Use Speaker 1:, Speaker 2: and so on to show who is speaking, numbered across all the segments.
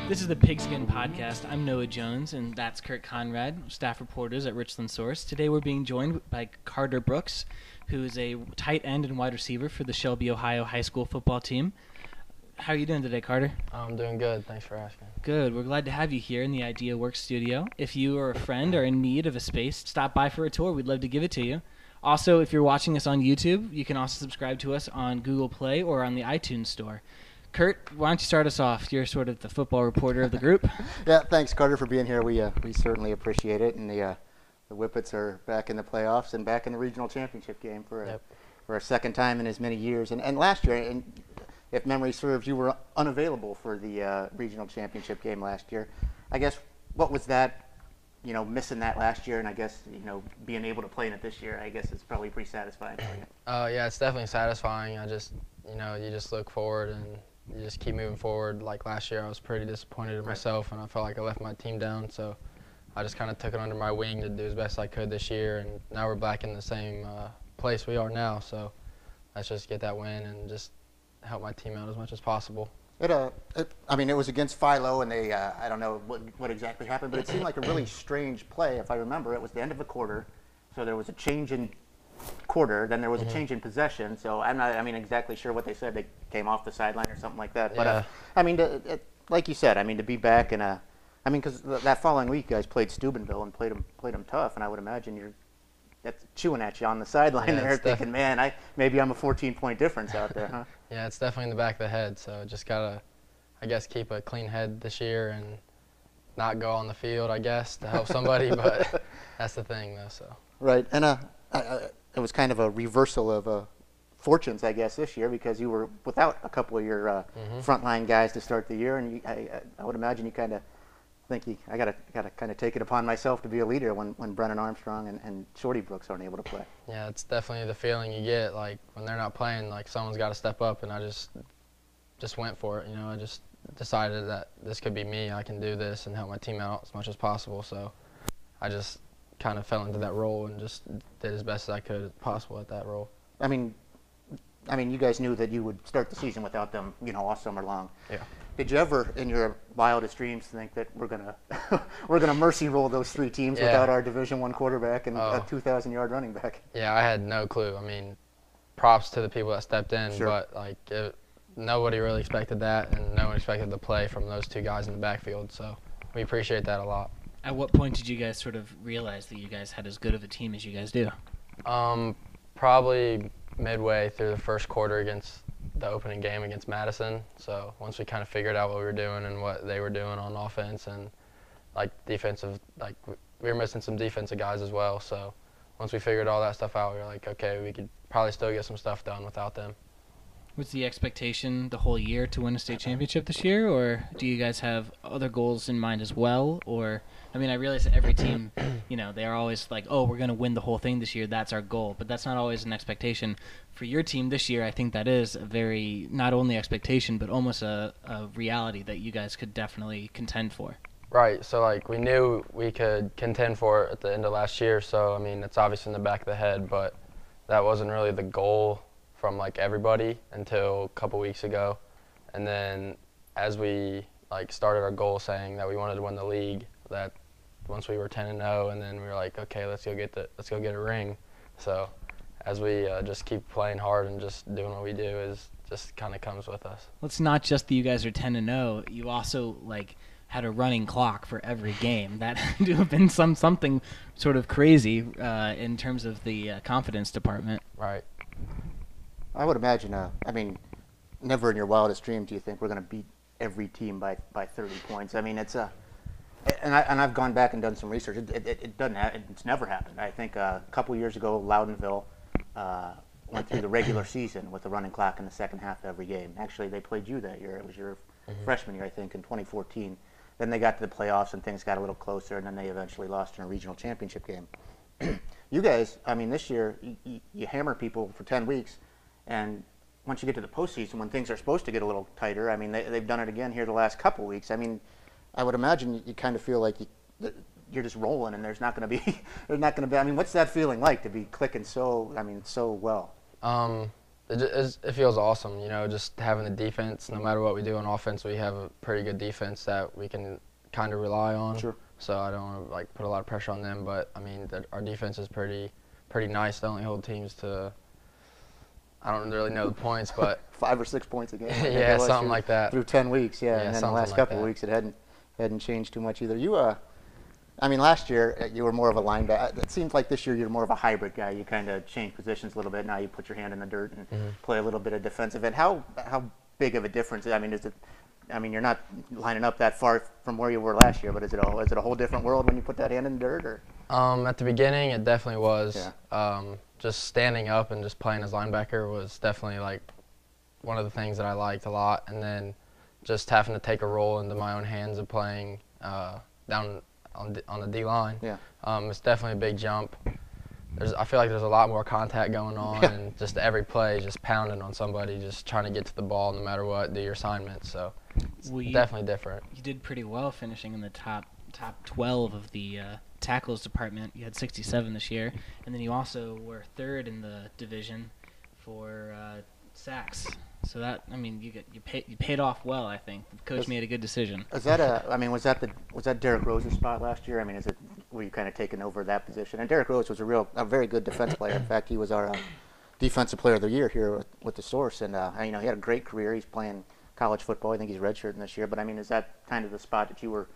Speaker 1: This is the Pigskin Podcast. I'm Noah Jones, and that's Curt Conrad, staff reporters at Richland Source. Today we're being joined by Carter Brooks, who is a tight end and wide receiver for the Shelby, Ohio high school football team. How are you doing today, Carter?
Speaker 2: I'm doing good. Thanks for asking.
Speaker 1: Good. We're glad to have you here in the Idea Works studio. If you or a friend are in need of a space, stop by for a tour. We'd love to give it to you. Also, if you're watching us on YouTube, you can also subscribe to us on Google Play or on the iTunes store. Curt, why don't you start us off? You're sort of the football reporter of the group.
Speaker 3: Yeah, thanks, Carter, for being here. We certainly appreciate it. And the Whippets are back in the playoffs and back in the regional championship game for a second time in as many years. And last year, and if memory serves, you were unavailable for the regional championship game last year. I guess, what was that, missing that last year, and I guess, being able to play in it this year, I guess it's probably pretty satisfying for you.
Speaker 2: Yeah, it's definitely satisfying. I just, you just look forward and you just keep moving forward. Like last year, I was pretty disappointed in myself, and I felt like I left my team down. So I just kind of took it under my wing to do as best I could this year, and now we're back in the same place we are now. So let's just get that win and just help my team out as much as possible.
Speaker 3: It was against Philo, and they, I don't know what exactly happened, but it seemed like a really strange play. If I remember, it was the end of the quarter, so there was a change in quarter, then there was a change in possession. So I'm not, exactly sure what they said. They came off the sideline or something like that.
Speaker 2: Yeah.
Speaker 3: But like you said, to be back in because that following week, you guys played Steubenville and played them tough, and I would imagine that's chewing at you on the sideline there, thinking, man, maybe I'm a 14-point difference out there, huh?
Speaker 2: Yeah, it's definitely in the back of the head. So just gotta, I guess, keep a clean head this year and not go on the field, I guess, to help somebody. But that's the thing, though. So
Speaker 3: right, and it was kind of a reversal of fortunes, I guess, this year, because you were without a couple of your frontline guys to start the year, and I would imagine you kind of think I gotta kind of take it upon myself to be a leader when Brennan Armstrong and Shorty Brooks aren't able to play.
Speaker 2: Yeah, it's definitely the feeling you get, like when they're not playing, like someone's got to step up, and I just went for it. I just decided that this could be me. I can do this and help my team out as much as possible. So I just kind of fell into that role and just did as best as I could possible at that role.
Speaker 3: You guys knew that you would start the season without them, all summer long.
Speaker 2: Yeah.
Speaker 3: Did you ever, in your wildest dreams, think that we're gonna mercy roll those three teams without our Division I quarterback and a 2,000-yard running back?
Speaker 2: Yeah, I had no clue. Props to the people that stepped in,
Speaker 3: Sure.
Speaker 2: but nobody really expected that, and no one expected the play from those two guys in the backfield. So we appreciate that a lot.
Speaker 1: At what point did you guys sort of realize that you guys had as good of a team as you guys do?
Speaker 2: Probably midway through the first quarter against the opening game against Madison. So once we kind of figured out what we were doing and what they were doing on offense, and defensive, we were missing some defensive guys as well. So once we figured all that stuff out, we were like, okay, we could probably still get some stuff done without them.
Speaker 1: Was the expectation the whole year to win a state championship this year, or do you guys have other goals in mind as well? Or, I realize that every team, they are always like, oh, we're going to win the whole thing this year. That's our goal. But that's not always an expectation. For your team this year, I think that is a very, not only expectation, but almost a reality that you guys could definitely contend for.
Speaker 2: Right. So, we knew we could contend for it at the end of last year. So, it's obviously in the back of the head, but that wasn't really the goal from everybody until a couple weeks ago. And then as we started our goal saying that we wanted to win the league, that once we were 10-0, and then we were like, okay, let's go get a ring. So as we just keep playing hard and just doing what we do, is just kind of comes with us.
Speaker 1: Well, it's not just that you guys are 10-0. You also had a running clock for every game. That had to have been something sort of crazy in terms of the confidence department.
Speaker 2: Right.
Speaker 3: I would imagine, never in your wildest dreams do you think we're going to beat every team by 30 points. And I've gone back and done some research. It doesn't it's never happened. I think a couple years ago, Loudonville went through the regular season with a running clock in the second half of every game. Actually, they played you that year. It was your freshman year, I think, in 2014. Then they got to the playoffs and things got a little closer, and then they eventually lost in a regional championship game. You guys, this year, you hammer people for 10 weeks. And once you get to the postseason, when things are supposed to get a little tighter, they've done it again here the last couple weeks. I would imagine you kind of feel like you're just rolling, and there's not going to be. What's that feeling like to be clicking so well?
Speaker 2: it feels awesome, just having the defense. No matter what we do on offense, we have a pretty good defense that we can kind of rely on.
Speaker 3: Sure.
Speaker 2: So I don't want to like put a lot of pressure on them, but I mean our defense is pretty nice. They only hold teams to, I don't really know the points, but
Speaker 3: 5 or 6 points a game.
Speaker 2: Yeah, something like that.
Speaker 3: Through 10 weeks, yeah. And then the last couple of weeks, it hadn't changed too much either. I mean, last year you were more of a linebacker. It seems like this year you're more of a hybrid guy. You kind of change positions a little bit. Now you put your hand in the dirt and play a little bit of defensive end. How big of a difference? I mean, you're not lining up that far from where you were last year, but is it a whole different world when you put that hand in the dirt? Or?
Speaker 2: At the beginning, it definitely was.
Speaker 3: Yeah.
Speaker 2: Just standing up and just playing as linebacker was definitely like one of the things that I liked a lot. And then just having to take a role into my own hands of playing down on the D-line.
Speaker 3: Yeah.
Speaker 2: It's definitely a big jump. I feel like there's a lot more contact going on, and just every play, just pounding on somebody, just trying to get to the ball no matter what, do your assignment. So it's definitely different.
Speaker 1: You did pretty well finishing in the top 12 of the tackles department. You had 67 this year, and then you also were third in the division for sacks. So that, I mean, you paid off well. I think the coach made a good decision.
Speaker 3: Was that Derrick Rose's spot last year? I mean, were you kind of taking over that position? And Derrick Rose was a very good defense player. In fact, he was our defensive player of the year here with the Source, and he had a great career. He's playing college football. I think he's redshirting this year. But I mean, is that kind of the spot that you were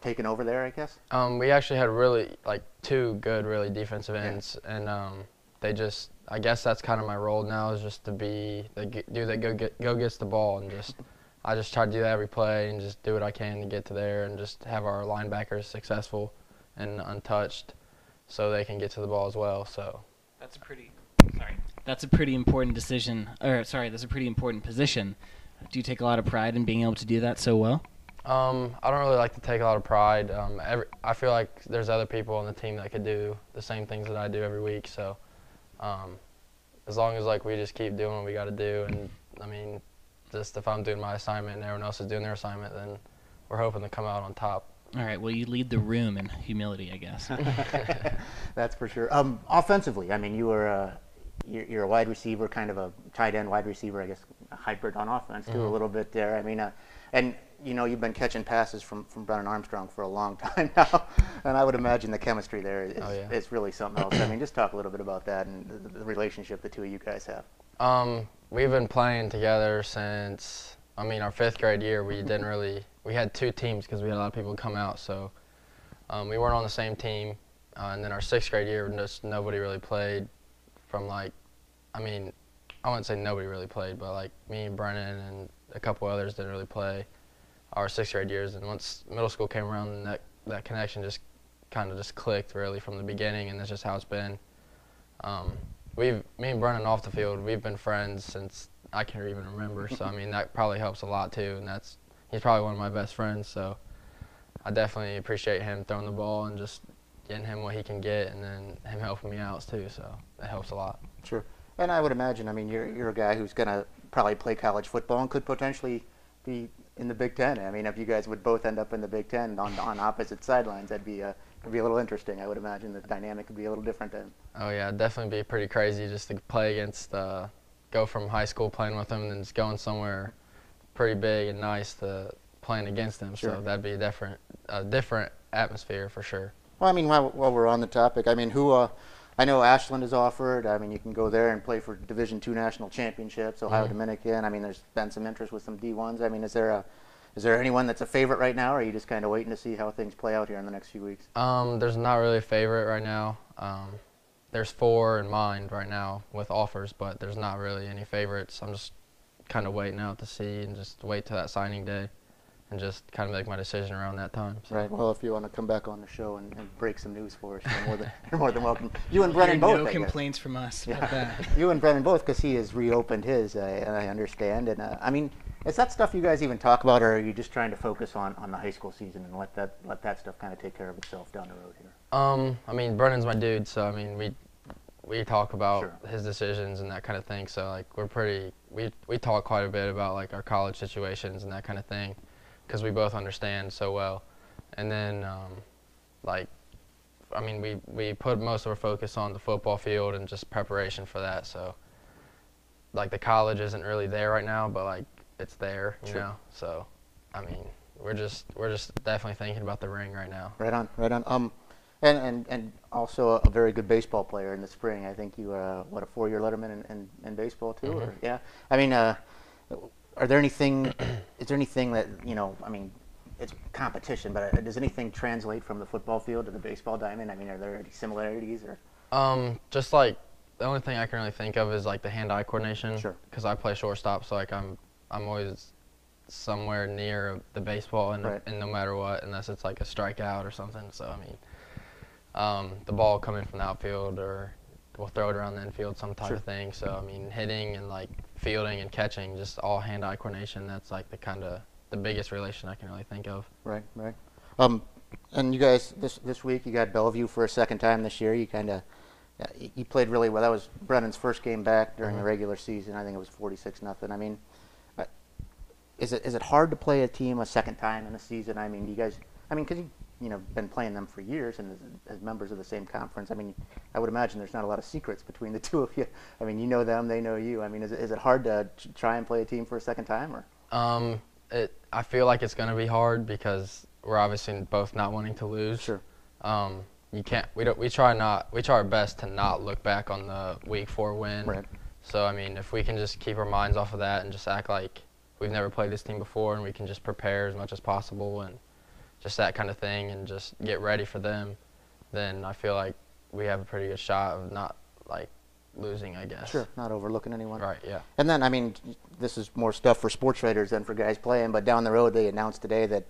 Speaker 3: taking over there, I guess?
Speaker 2: We actually had really two good defensive ends, and I guess that's kind of my role now, is just to be the dude that go gets the ball, and I just try to do that every play and just do what I can to get to there and just have our linebackers successful and untouched so they can get to the ball as well. So
Speaker 1: that's a pretty important decision. That's a pretty important position. Do you take a lot of pride in being able to do that so well?
Speaker 2: I don't really like to take a lot of pride. I feel like there's other people on the team that could do the same things that I do every week. So as long as we just keep doing what we got to do, and I mean, just if I'm doing my assignment and everyone else is doing their assignment, then we're hoping to come out on top.
Speaker 1: All right. Well, you lead the room in humility, I guess.
Speaker 3: That's for sure. Offensively, I mean, you're a wide receiver, kind of a tight end wide receiver, I guess, a hybrid on offense too, a little bit there. I mean, and you've been catching passes from Brennan Armstrong for a long time now, and I would imagine the chemistry there is really something else. I mean, just talk a little bit about that and the relationship the two of you guys have.
Speaker 2: We've been playing together since, our 5th grade year. We had 2 teams because we had a lot of people come out, so we weren't on the same team. And then our 6th grade year, just nobody really played from I wouldn't say nobody really played, but me and Brennan and a couple others didn't really play our 6th grade years. And once middle school came around, and that connection just kind of clicked really from the beginning, and that's just how it's been. Me and Brennan off the field, we've been friends since I can even remember. So that probably helps a lot too, and he's probably one of my best friends. So I definitely appreciate him throwing the ball and just getting him what he can get, and then him helping me out too. So that helps a lot.
Speaker 3: Sure. And I would imagine, you're a guy who's going to probably play college football and could potentially be in the Big Ten. If you guys would both end up in the Big Ten on opposite sidelines, that'd be a little interesting. I would imagine the dynamic would be a little different then.
Speaker 2: Oh yeah, it'd definitely be pretty crazy just to play against, go from high school playing with them and then just going somewhere pretty big and nice to playing against them.
Speaker 3: Sure.
Speaker 2: So that'd be a different atmosphere for sure.
Speaker 3: Well, while we're on the topic, who I know Ashland is offered. You can go there and play for Division II national championships, Ohio Dominican. There's been some interest with some D1s. Is there anyone that's a favorite right now, or are you just kind of waiting to see how things play out here in the next few weeks?
Speaker 2: There's not really a favorite right now. There's 4 in mind right now with offers, but there's not really any favorites. I'm just kind of waiting out to see and just wait till that signing day and just kind of make my decision around that time. So.
Speaker 3: Right. Well, if you want to come back on the show and break some news for us, you're more than welcome. You and Brennan both.
Speaker 1: No complaints from us about that.
Speaker 3: You and Brennan both, because he has reopened his, and I understand. And is that stuff you guys even talk about, or are you just trying to focus on the high school season and let that stuff kind of take care of itself down the road here?
Speaker 2: Brennan's my dude, so we talk about
Speaker 3: Sure.
Speaker 2: his decisions and that kind of thing. So we talk quite a bit about our college situations and that kind of thing, because we both understand so well. And then we put most of our focus on the football field and just preparation for that. So like the college isn't really there right now, but like it's there, you
Speaker 3: Sure.
Speaker 2: know. So, I mean, we're just definitely thinking about the ring right now.
Speaker 3: Right on, right on. And also a very good baseball player in the spring. I think you a 4-year letterman in baseball too, or yeah. I mean, are there anything? Is there anything that I mean, it's competition, but does anything translate from the football field to the baseball diamond? I mean, are there any similarities or?
Speaker 2: Just like the only thing I can really think of is like the hand-eye coordination.
Speaker 3: Sure.
Speaker 2: Because I play shortstop, so like I'm always somewhere near the baseball, and
Speaker 3: Right.
Speaker 2: and no matter what, unless it's like a strikeout or something. So I mean, the ball coming from the outfield, or we'll throw it around the infield, some type
Speaker 3: Sure.
Speaker 2: of thing. So I mean, hitting and like fielding and catching, just all hand-eye coordination. That's like the biggest relation I can really think of.
Speaker 3: Right, right. And you guys this week you got Bellevue for a second time this year. You kind of you played really well. That was Brennan's first game back during the regular season. I think it was 46-0. I mean, is it hard to play a team a second time in a season? I mean, do you guys? I mean, because you've been playing them for years and as members of the same conference. I mean, I would imagine there's not a lot of secrets between the two of you. I mean, you know them, they know you. I mean, is it hard to try and play a team for a second time or?
Speaker 2: I feel like it's gonna be hard because we're obviously both not wanting to lose.
Speaker 3: Sure.
Speaker 2: We can't. We try our best to not look back on the week 4 win.
Speaker 3: Right.
Speaker 2: So I mean, if we can just keep our minds off of that and just act like we've never played this team before, and we can just prepare as much as possible and just that kind of thing, and just get ready for them, then I feel like we have a pretty good shot of not like losing, I guess.
Speaker 3: Sure. Not overlooking anyone.
Speaker 2: Right. Yeah.
Speaker 3: And then, I mean, this is more stuff for sports writers than for guys playing, but down the road they announced today that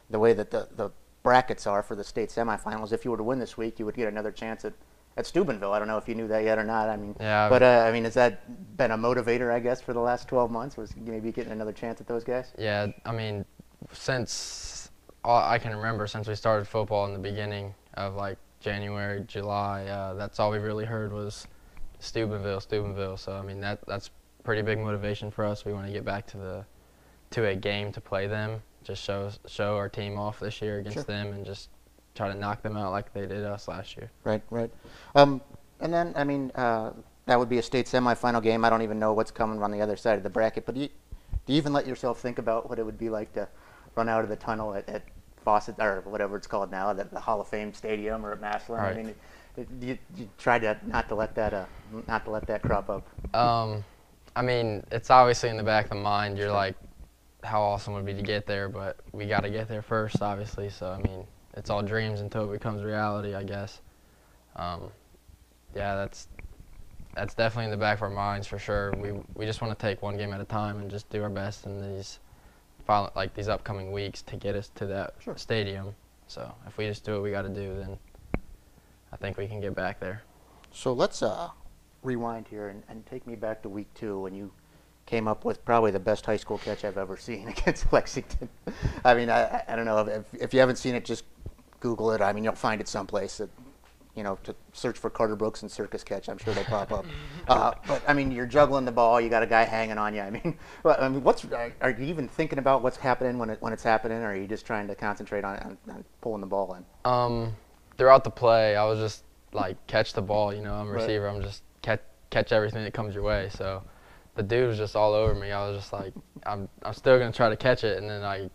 Speaker 3: the way that the brackets are for the state semifinals, if you were to win this week, you would get another chance at Steubenville. I don't know if you knew that yet or not. I mean,
Speaker 2: Yeah.
Speaker 3: but I mean, has that been a motivator, I guess, for the last 12 months? Was maybe getting another chance at those guys?
Speaker 2: Yeah. I mean, since I can remember, since we started football in the beginning of like January, July, that's all we really heard was Steubenville. So I mean, that's pretty big motivation for us. We want to get back to a game to play them. Just show our team off this year against them, and just try to knock them out like they did us last year.
Speaker 3: Right, right. And then, I mean, that would be a state semifinal game. I don't even know what's coming on the other side of the bracket, but do you even let yourself think about what it would be like to run out of the tunnel at Fawcett, or whatever it's called now, the Hall of Fame Stadium, or at Massillon?
Speaker 2: Right.
Speaker 3: I mean, you try to not to let that crop up.
Speaker 2: I mean, it's obviously in the back of the mind. You're like, how awesome would it be to get there, but we got to get there first, obviously. So I mean, it's all dreams until it becomes reality, I guess. Yeah, that's definitely in the back of our minds for sure. We just want to take one game at a time and just do our best in these upcoming weeks to get us to that stadium. So if we just do what we got to do, then I think we can get back there.
Speaker 3: So let's rewind here and take me back to week 2 when you came up with probably the best high school catch I've ever seen against Lexington. I mean, I don't know. If you haven't seen it, just Google it. I mean, you'll find it someplace. To search for Carter Brooks and circus catch. I'm sure they pop up. But, I mean, you're juggling the ball. You got a guy hanging on you. I mean, are you even thinking about what's happening when it's happening, or are you just trying to concentrate on pulling the ball in?
Speaker 2: Throughout the play, I was just, like, catch the ball. I'm a
Speaker 3: Right.
Speaker 2: receiver. I'm just catch everything that comes your way. So the dude was just all over me. I was just like, I'm still going to try to catch it. And then I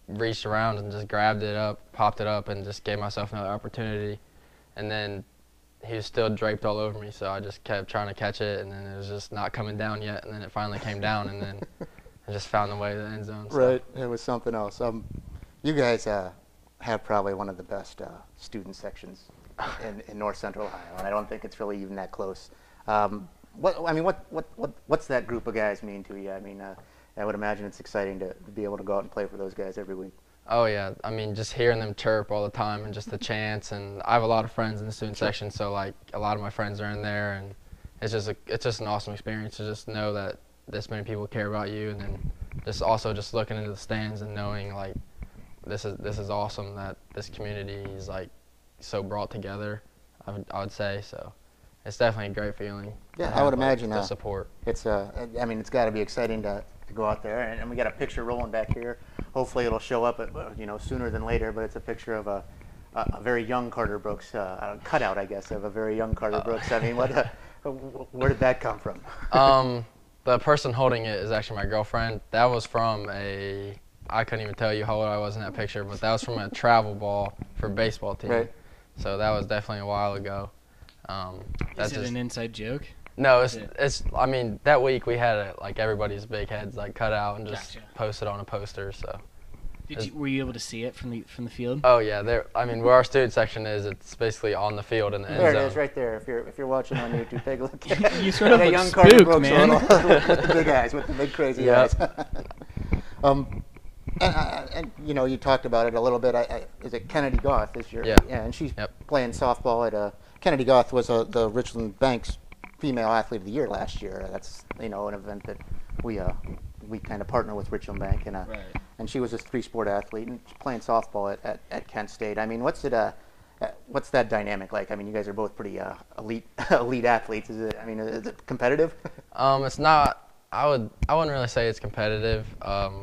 Speaker 2: reached around and just grabbed it up, popped it up, and just gave myself another opportunity. And then he was still draped all over me, so I just kept trying to catch it, and then it was just not coming down yet. And then it finally came down, and then I just found the way to the end zone. So.
Speaker 3: Right. It was something else. You guys have probably one of the best student sections in North Central Ohio, and I don't think it's really even that close. What's that group of guys mean to you? I mean, I would imagine it's exciting to be able to go out and play for those guys every week.
Speaker 2: Oh yeah, I mean, just hearing them chirp all the time and just the chants, and I have a lot of friends in the student section, so like a lot of my friends are in there, and it's just an awesome experience to just know that this many people care about you, and then just also just looking into the stands and knowing like this is awesome that this community is like so brought together. I would say so. It's definitely a great feeling.
Speaker 3: Yeah, I would imagine
Speaker 2: the support.
Speaker 3: It's it's got to be exciting to go out there, and we got a picture rolling back here. Hopefully, it'll show up sooner than later. But it's a picture of a very young Carter Brooks, a cutout, I guess, of a very young Carter Brooks. I mean, where did that come from?
Speaker 2: The person holding it is actually my girlfriend. That was from I couldn't even tell you how old I was in that picture, but that was from a travel ball for a baseball team.
Speaker 3: Right.
Speaker 2: So that was definitely a while ago.
Speaker 1: Is it an inside joke?
Speaker 2: No, it's. I mean, that week we had like everybody's big heads like cut out and just
Speaker 1: Gotcha.
Speaker 2: posted on a poster. So.
Speaker 1: Were you able to see it from the field?
Speaker 2: Oh yeah, there. I mean, where our student section is, it's basically on the field in the end zone.
Speaker 3: There it is, right there. If you're watching on YouTube, take a look.
Speaker 1: You sort of
Speaker 3: a
Speaker 1: look
Speaker 3: young
Speaker 1: spooked, man.
Speaker 3: with the big eyes, with the big crazy eyes. And you talked about it a little bit. Is it Kennedy Goth this year?
Speaker 2: Yeah.
Speaker 3: Yeah, and she's playing softball at Kennedy Goth was the Richland Banks Female Athlete of the Year last year. That's an event that we kind of partner with Richland Bank, and she was a 3-sport athlete and she's playing softball at Kent State. I mean, what's that dynamic like? I mean, you guys are both pretty elite athletes. Is it competitive?
Speaker 2: It's not. I wouldn't really say it's competitive.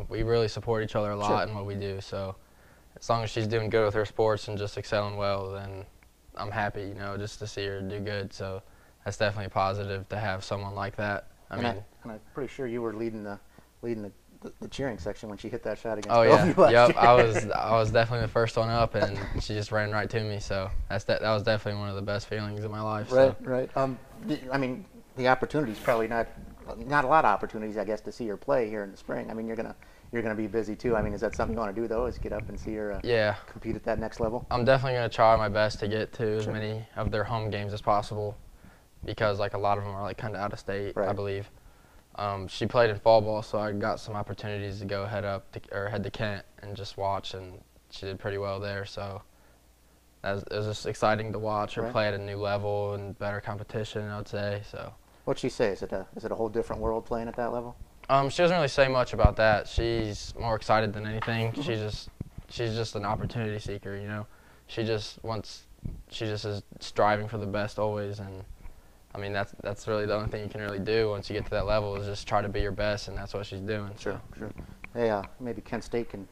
Speaker 2: We really support each other a lot in what we do. So as long as she's doing good with her sports and just excelling well, then I'm happy, just to see her do good. So that's definitely positive to have someone like that.
Speaker 3: I'm pretty sure you were leading the cheering section when she hit that shot against
Speaker 2: Bellevue
Speaker 3: last year.
Speaker 2: I was definitely the first one up, and she just ran right to me. So that was definitely one of the best feelings of my life.
Speaker 3: Right. I mean, the opportunities probably not a lot of opportunities, I guess, to see her play here in the spring. I mean, you're gonna be busy too. I mean, is that something you want to do though? Is get up and see her compete at that next level? I'm
Speaker 2: definitely gonna try my best to get to as many of their home games as possible, because like a lot of them are like kind of out of state, I believe. She played in fall ball, so I got some opportunities to go head to Kent and just watch, and she did pretty well there. So it was just exciting to watch her play at a new level and better competition, I would say. So.
Speaker 3: What'd she say? Is it a whole different world playing at that level?
Speaker 2: She doesn't really say much about that. She's more excited than anything. She's just an opportunity seeker, She just is striving for the best always, and I mean that's really the only thing you can really do once you get to that level is just try to be your best, and that's what she's doing.
Speaker 3: Sure. Hey, maybe Kent State can.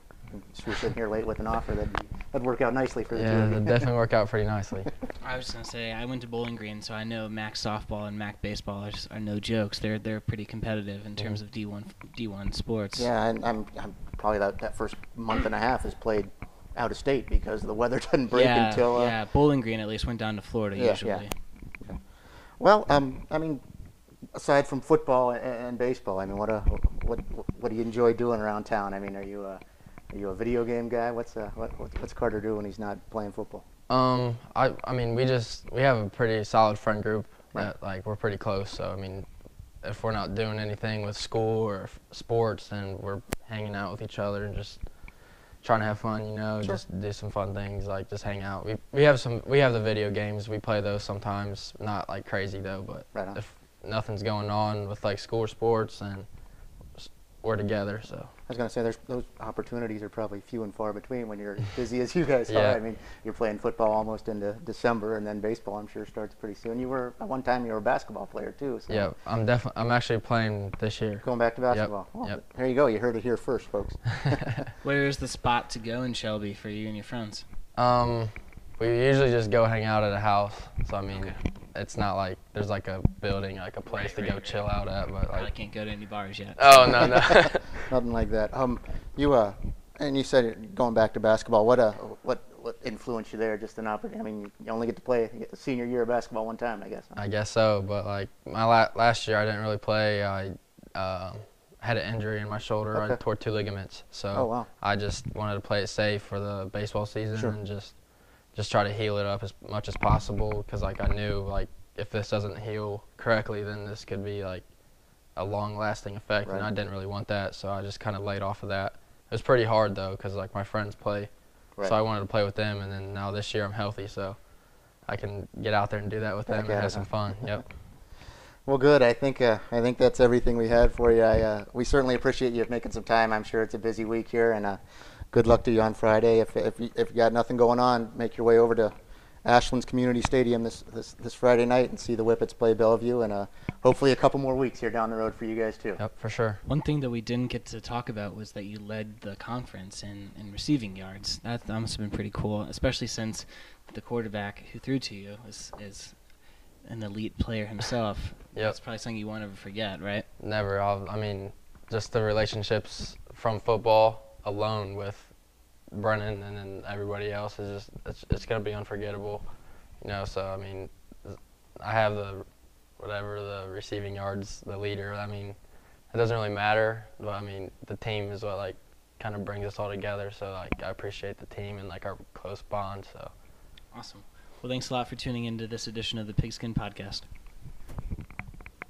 Speaker 3: If you're sitting here late with an offer, that'd work out nicely for the two of you.
Speaker 2: Yeah, that'd definitely work out pretty nicely.
Speaker 1: I was going to say, I went to Bowling Green, so I know MAC softball and MAC baseball are no jokes. They're pretty competitive in terms of D1 sports.
Speaker 3: Yeah, and I'm probably that first month and a half is played out of state because the weather doesn't break until.
Speaker 1: Yeah, Bowling Green at least went down to Florida usually. Yeah.
Speaker 3: Okay. Well, I mean, aside from football and baseball, I mean, what do you enjoy doing around town? I mean, are you a video game guy? What's Carter do when he's not playing football?
Speaker 2: I mean, we have a pretty solid friend group that like we're pretty close. So I mean, if we're not doing anything with school or sports, then we're hanging out with each other and just trying to have fun. Just do some fun things like just hang out. We have the video games. We play those sometimes. Not like crazy though, but if nothing's going on with like school or sports, then we're together. So.
Speaker 3: I was going to say, those opportunities are probably few and far between when you're as busy as you guys are. I mean, you're playing football almost into December, and then baseball, I'm sure, starts pretty soon. At one time, you were a basketball player, too. So.
Speaker 2: Yeah, I'm actually playing this year.
Speaker 3: Going back to basketball.
Speaker 2: Yep.
Speaker 3: Well, there you go. You heard it here first, folks.
Speaker 1: Where is the spot to go in Shelby for you and your friends?
Speaker 2: We usually just go hang out at a house. So, I mean, it's not like there's like a building, like a place to go chill out at. But like,
Speaker 1: I can't go to any bars yet.
Speaker 2: Oh, no.
Speaker 3: Nothing like that. And you said you're going back to basketball. What influenced you there? Just an opportunity. I mean, you only get to play the senior year of basketball one time, I guess. Huh?
Speaker 2: I guess so. But like my last year, I didn't really play. I had an injury in my shoulder. I tore 2 ligaments. So I just wanted to play it safe for the baseball season and just try to heal it up as much as possible, because like I knew like if this doesn't heal correctly, then this could be like a long-lasting effect, and I didn't really want that, so I just kind of laid off of that. It was pretty hard though, because like my friends play, so I wanted to play with them, and then now this year I'm healthy, so I can get out there and do that with them and have some fun. Yep.
Speaker 3: Well, good. I think that's everything we had for you. We certainly appreciate you making some time. I'm sure it's a busy week here, and good luck to you on Friday. If you got nothing going on, make your way over to Ashland's Community Stadium this Friday night and see the Whippets play Bellevue, and hopefully a couple more weeks here down the road for you guys too.
Speaker 2: Yep, for sure.
Speaker 1: One thing that we didn't get to talk about was that you led the conference in receiving yards. That must have been pretty cool, especially since the quarterback who threw to you is an elite player himself.
Speaker 2: Yep.
Speaker 1: That's probably something you won't ever forget, right?
Speaker 2: Never. I mean, just the relationships from football alone with Brennan and then everybody else is just it's gonna be unforgettable, you know. So I mean, I have the receiving yards, the leader. I mean, it doesn't really matter, but I mean, the team is what like kind of brings us all together. So like, I appreciate the team and like our close bond. So
Speaker 1: awesome. Well, thanks a lot for tuning into this edition of the Pigskin Podcast.